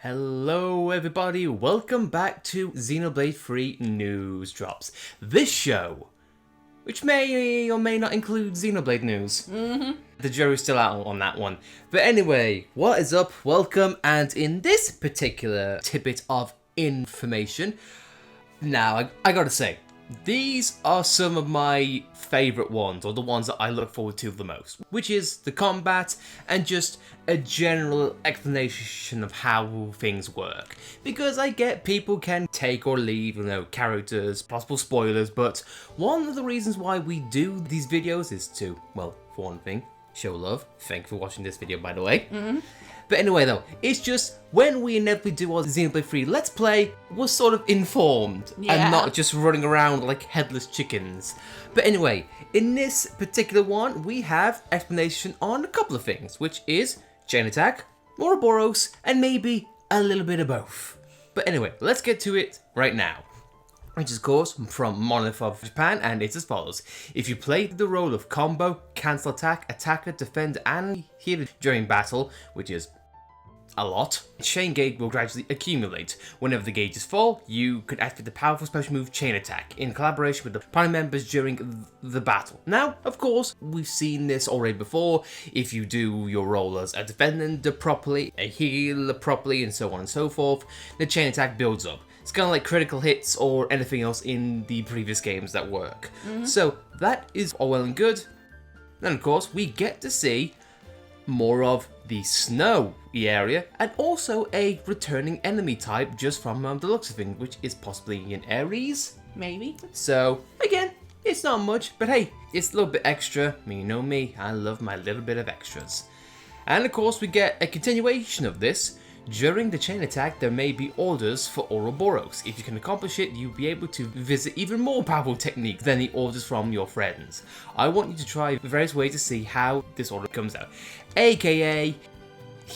Hello everybody, welcome back to Xenoblade 3 News Drops. This show, which may or may not include Xenoblade news. The jury's still out on that one. But anyway, what is up? Welcome, and in this particular tidbit of information, now I gotta say, these are some of my favourite ones, or the ones that I look forward to the most, which is the combat and just a general explanation of how things work. Because I get people can take or leave, characters, possible spoilers, but one of the reasons why we do these videos is to, well, for one thing, show love. Thank you for watching this video, by the way. But anyway though, it's just when we inevitably do our Xenoblade 3 Let's Play, we're sort of informed and not just running around like headless chickens. But anyway, in this particular one, we have explanation on a couple of things, which is chain attack, Ouroboros, and maybe a little bit of both. But anyway, let's get to it right now. Which is of course from Monolith of Japan, and it's as follows. If you play the role of combo, cancel attack, attacker, defender, and healer during battle, which is a lot, chain gauge will gradually accumulate. Whenever the gauge is full, you can activate the powerful special move Chain Attack in collaboration with the party members during the battle. Now, of course, we've seen this already before. If you do your role as a defender properly, a healer properly, and so on and so forth, the chain attack builds up. It's kind of like critical hits or anything else in the previous games that work. So that is all well and good. Then of course we get to see more of the snow area and also a returning enemy type just from the looks of things, which is possibly an Ares, maybe. So again, it's not much, but hey, it's a little bit extra. I mean, you know me, I love my little bit of extras. And of course we get a continuation of this. During the chain attack, there may be orders for Ouroboros. If you can accomplish it, you'll be able to visit even more powerful techniques than the orders from your friends. I want you to try various ways to see how this order comes out. AKA,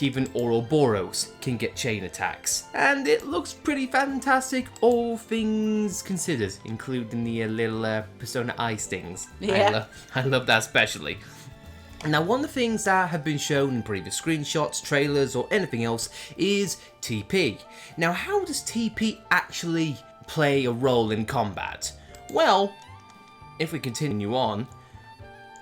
even Ouroboros can get chain attacks. And it looks pretty fantastic, all things considered, including the little Persona eye stings. Yeah. I love that especially. Now, one of the things that have been shown in previous screenshots, trailers, or anything else is TP. Now, how does TP actually play a role in combat? Well, if we continue on,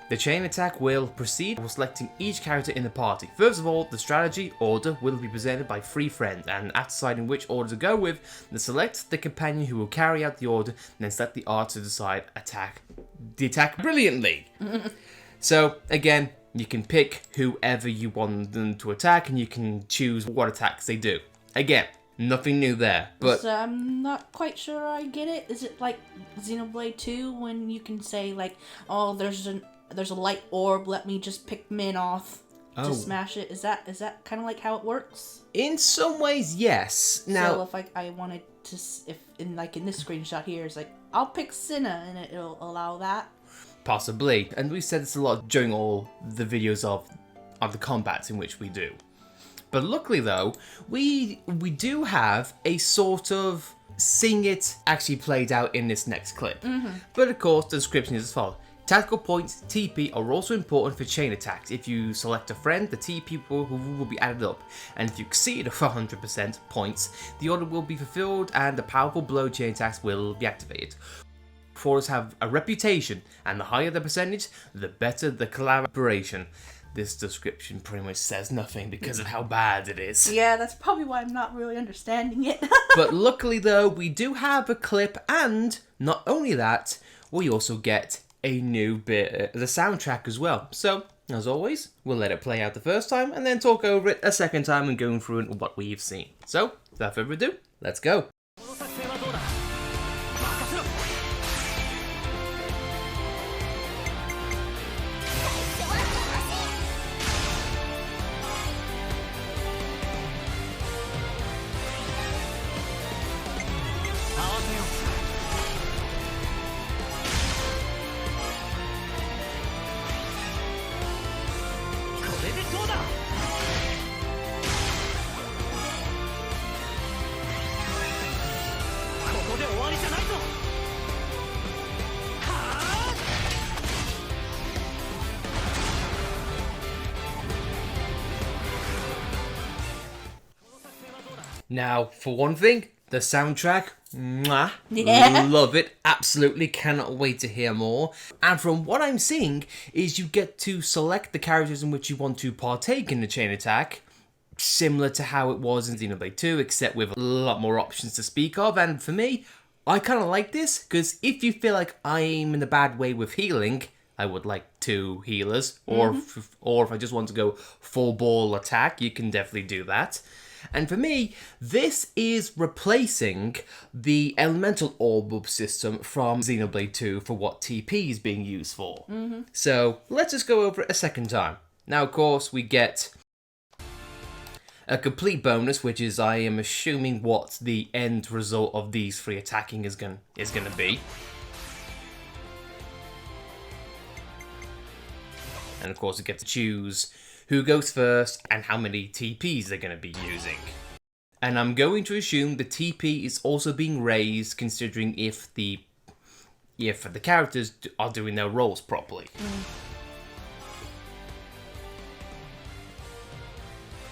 the chain attack will proceed while selecting each character in the party. First of all, the strategy order will be presented by 3 friends, and after deciding which order to go with, they select the companion who will carry out the order, and then select the art to decide the attack brilliantly. So, again, you can pick whoever you want them to attack, and you can choose what attacks they do. Again, nothing new there, but So I'm not quite sure I get it. Is it like Xenoblade 2 when you can say like, oh, there's a light orb, let me just pick min off to smash it? Is that kind of like how it works? in some ways, yes. Now, so if I wanted to, if in this screenshot here, it's like, I'll pick Cinna, and it'll allow that. possibly, and we've said this a lot during all the videos of the combats in which we do. But luckily though, we do have a sort of seeing it actually played out in this next clip. But of course, the description is as follows. Tactical points, TP, are also important for chain attacks. If you select a friend, the TP will be added up, and if you exceed 100% points, the order will be fulfilled and the powerful blow chain attacks will be activated. Fours have a reputation, and the higher the percentage, the better the collaboration. This description pretty much says nothing because of how bad it is. Yeah, that's probably why I'm not really understanding it. But luckily though, we do have a clip, and not only that, we also get a new bit of the soundtrack as well. So, as always, we'll let it play out the first time, and then talk over it a second time and go through what we've seen. So, without further ado, let's go. 「Now, for one thing, the soundtrack, mwah, Yeah. love it, absolutely, cannot wait to hear more. And from what I'm seeing, is you get to select the characters in which you want to partake in the chain attack, similar to how it was in Xenoblade 2, except with a lot more options to speak of. And for me, I kind of like this, because if you feel like I'm in a bad way with healing, I would like 2 healers, or if I just want to go full ball attack, you can definitely do that. And for me, this is replacing the elemental orb system from Xenoblade 2 for what TP is being used for. So let's just go over it a second time. Now, of course, we get a complete bonus, which is, I am assuming, what the end result of these 3 attacking is gonna be. And of course, we get to choose who goes first and how many TPs they're going to be using. And I'm going to assume the TP is also being raised, considering if the characters are doing their roles properly.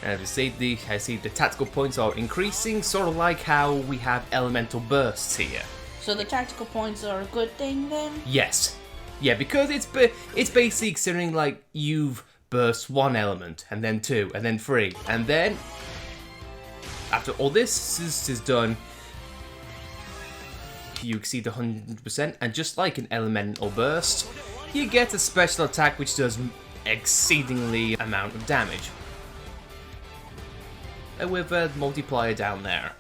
And as I see the tactical points are increasing, sort of like how we have elemental bursts here. So the tactical points are a good thing then? Yes. Yeah, because it's basically considering like you've burst 1 element, and then 2, and then 3, and then after all this is done, you exceed 100%, and just like an elemental burst, you get a special attack which does exceedingly amount of damage. With a multiplier down there.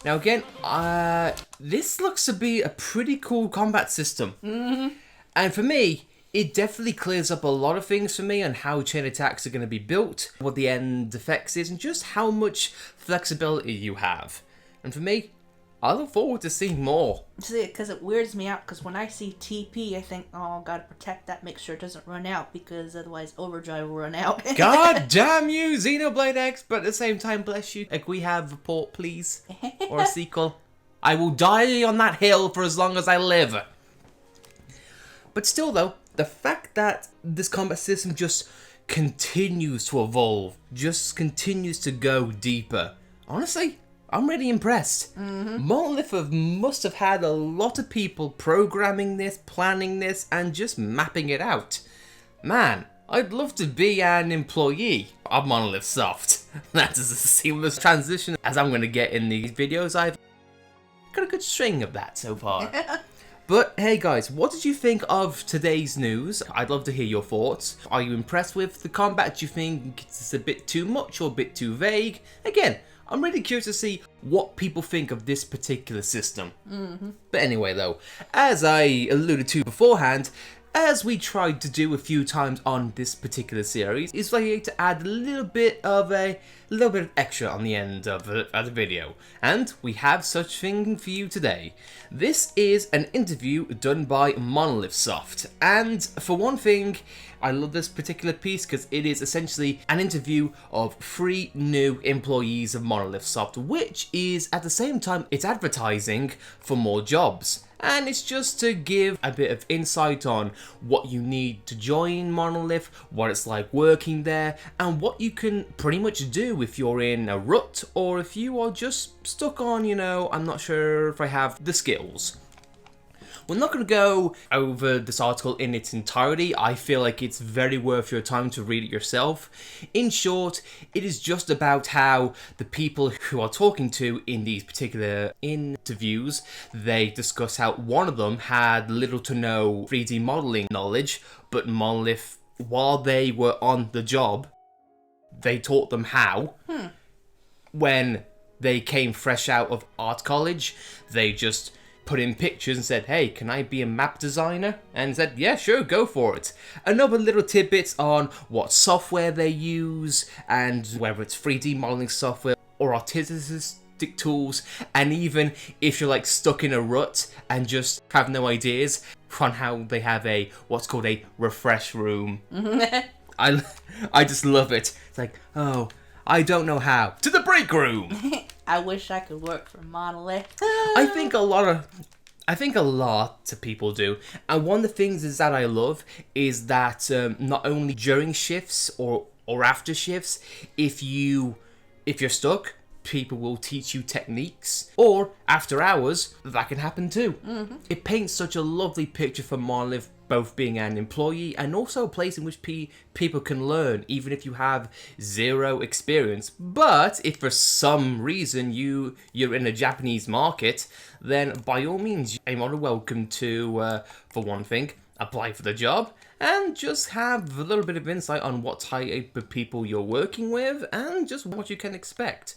Now again, this looks to be a pretty cool combat system. And for me, it definitely clears up a lot of things for me on how chain attacks are going to be built, what the end effects is, and just how much flexibility you have. And for me, I look forward to seeing more. See, because it weirds me out, because when I see TP, I think, oh, gotta protect that, make sure it doesn't run out, because otherwise Overdrive will run out. God damn you, Xenoblade X, but at the same time, bless you. Like, we have a port, please, or a sequel. I will die on that hill for as long as I live. But still, though, the fact that this combat system just continues to evolve, just continues to go deeper, honestly, I'm really impressed. Monolith must have had a lot of people programming this, planning this, and just mapping it out. Man, I'd love to be an employee of Monolith Soft. That is a seamless transition as I'm going to get in these videos. I've got a good string of that so far. But hey guys, what did you think of today's news? I'd love to hear your thoughts. Are you impressed with the combat? Do you think it's a bit too much or a bit too vague? Again, I'm really curious to see what people think of this particular system. But anyway though, as I alluded to beforehand, as we tried to do a few times on this particular series, is like to add a little bit of extra on the end of the video. And we have such thing for you today. This is an interview done by Monolith Soft. And for one thing, I love this particular piece because it is essentially an interview of 3 new employees of Monolith Soft, which is at the same time, it's advertising for more jobs. And it's just to give a bit of insight on what you need to join Monolith, what it's like working there, and what you can pretty much do if you're in a rut or if you are just stuck on, I'm not sure if I have the skills. We're not going to go over this article in its entirety. I feel like it's very worth your time to read it yourself. In short, it is just about how the people who are talking to in these particular interviews, they discuss how one of them had little to no 3D modeling knowledge, but Monolith, while they were on the job, they taught them how. When they came fresh out of art college, they just put in pictures and said, hey, can I be a map designer? And said, yeah, sure, go for it. Another little tidbits on what software they use and whether it's 3D modeling software or artistic tools, and even if you're like stuck in a rut and just have no ideas on how they have what's called a refresh room. I just love it. It's like, oh, I don't know how. To the break room! I wish I could work for Monolith. I think a lot of people do. And one of the things is that I love is that not only during shifts or after shifts, if you're stuck, people will teach you techniques, or after hours, that can happen too. It paints such a lovely picture for Monolith, both being an employee and also a place in which people can learn, even if you have zero experience. But if for some reason you're in a Japanese market, then by all means, you're more than welcome to, for one thing, apply for the job, and just have a little bit of insight on what type of people you're working with, and just what you can expect.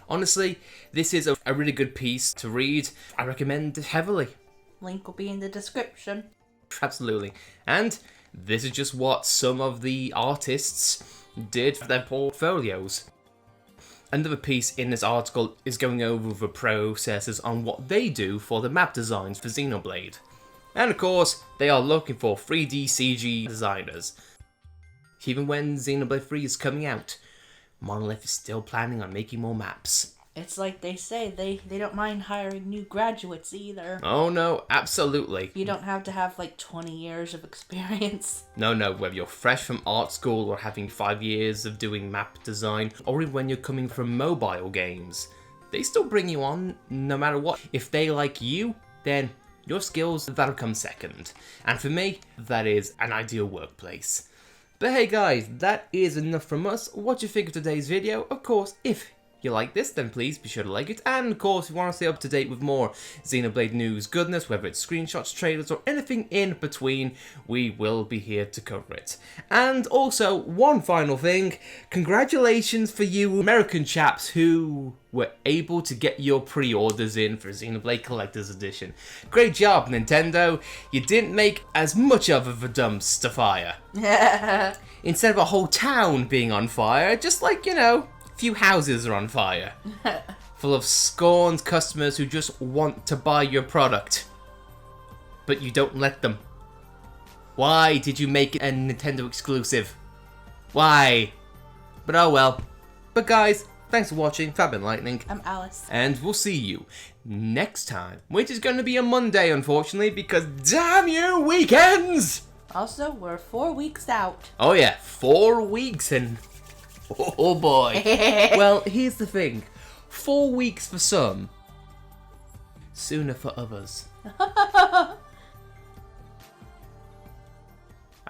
Honestly, this is a really good piece to read. I recommend it heavily. Link will be in the description. Absolutely. And this is just what some of the artists did for their portfolios. Another piece in this article is going over the processes on what they do for the map designs for Xenoblade. And of course, they are looking for 3D CG designers. Even when Xenoblade 3 is coming out, Monolith is still planning on making more maps. It's like they say, they don't mind hiring new graduates either. Oh no, absolutely. You don't have to have like 20 years of experience. No, whether you're fresh from art school or having 5 years of doing map design, or even when you're coming from mobile games, they still bring you on no matter what. If they like you, then your skills, that'll come second. And for me, that is an ideal workplace. But hey guys, that is enough from us. What do you think of today's video? Of course, if you like this, then please be sure to like it. And of course, if you want to stay up to date with more Xenoblade news goodness, whether it's screenshots, trailers, or anything in between, we will be here to cover it. And also, one final thing, congratulations for you American chaps who were able to get your pre-orders in for Xenoblade Collector's Edition. Great job, Nintendo. You didn't make as much of a dumpster fire. Instead of a whole town being on fire, just like, you know, few houses are on fire, full of scorned customers who just want to buy your product, but you don't let them. Why did you make it a Nintendo exclusive? Why? But oh well. But guys, thanks for watching. I've been Lightning. I'm Alice. And we'll see you next time, which is going to be a Monday, unfortunately, because damn you, weekends! Also, we're 4 weeks out. Oh yeah, 4 weeks and... oh boy. Well, here's the thing. 4 weeks for some, sooner for others. I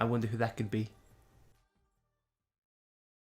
wonder who that could be.